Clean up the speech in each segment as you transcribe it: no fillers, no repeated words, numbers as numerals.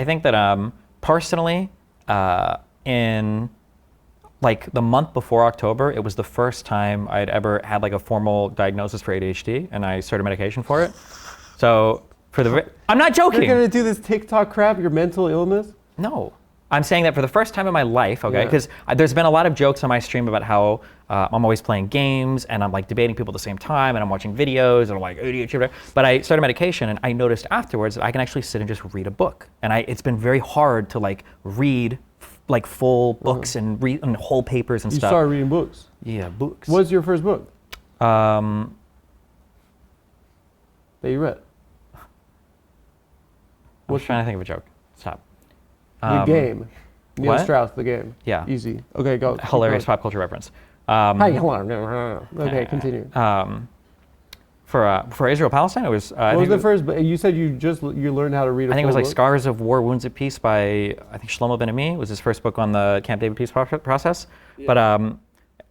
I think that personally, in like the month before October, it was the first time I'd ever had like a formal diagnosis for ADHD, and I started medication for it. So I'm not joking. You're gonna do this TikTok crap, your mental illness? No. I'm saying that for the first time in my life, okay, because there's been a lot of jokes on my stream about how I'm always playing games and I'm like debating people at the same time and I'm watching videos and I'm like ADHD, but I started medication and I noticed afterwards that I can actually sit and just read a book. And it's been very hard to like read like full books and read and whole papers and stuff. You started reading books? Yeah, books. What's your first book? That you read? I was trying to think of a joke. Stop. The Game. Neil what? Strauss, The Game. Yeah. Easy. Okay, go. Hilarious pop culture reference. Hi, hello. Okay, continue. For Israel-Palestine, it was. What was the first? You said you learned how to read. I think it was like book? Scars of War, Wounds of Peace by I think Shlomo Ben-Ami. Was his first book on the Camp David peace process. Yeah.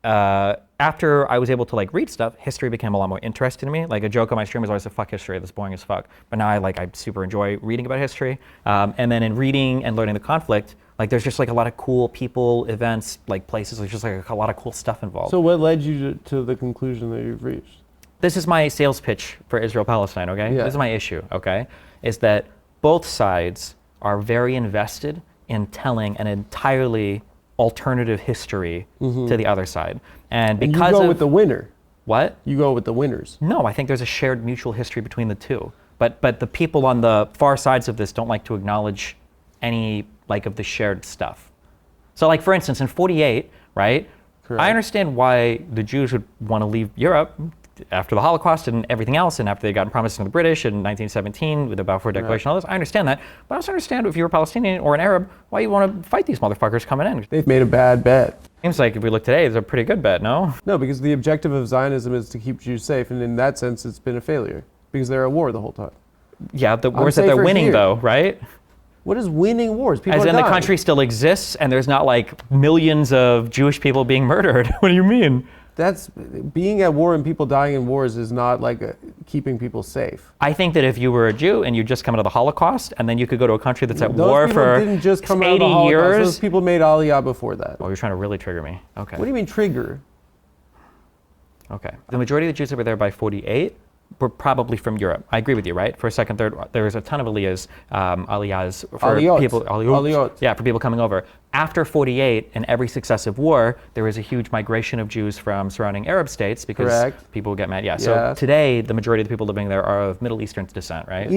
But after I was able to like read stuff, history became a lot more interesting to me. Like a joke on my stream was always fuck history, that's boring as fuck. But now I super enjoy reading about history. And then in reading and learning the conflict, like there's just like a lot of cool people, events, like places. There's just like a lot of cool stuff involved. So what led you to the conclusion that you've reached? This is my sales pitch for Israel-Palestine, okay? Yeah. This is my issue, okay? Is that both sides are very invested in telling an entirely alternative history to the other side. And because you go with the winner. What? You go with the winners. No, I think there's a shared mutual history between the two. But the people on the far sides of this don't like to acknowledge any like of the shared stuff. So like for instance, in 48, right? Correct. I understand why the Jews would want to leave Europe after the Holocaust and everything else, and after they got promises from the British in 1917 with the Balfour Declaration and all this. I understand that. But I also understand if you're a Palestinian or an Arab, why you want to fight these motherfuckers coming in. They've made a bad bet. Seems like if we look today, it's a pretty good bet, no? No, because the objective of Zionism is to keep Jews safe, and in that sense, it's been a failure because they're at war the whole time. Yeah, the wars that they're winning, though, right? What is winning wars? People As are in dying. the country still exists, and there's not like millions of Jewish people being murdered. What do you mean? That's being at war and people dying in wars is not like keeping people safe. I think that if you were a Jew and you just come out of the Holocaust, and then you could go to a country that's at war for 80 didn't just come out of the Holocaust. years. Those people made Aliyah before that. Oh, you're trying to really trigger me. Okay. What do you mean trigger? Okay. The majority of the Jews that were there by 48 were probably from Europe. I agree with you, right? First, second, third, there was a ton of aliyahs for people. Aliyot. Yeah, for people coming over. After 48, in every successive war, there was a huge migration of Jews from surrounding Arab states because people would get mad. Yeah. So today, the majority of the people living there are of Middle Eastern descent, right?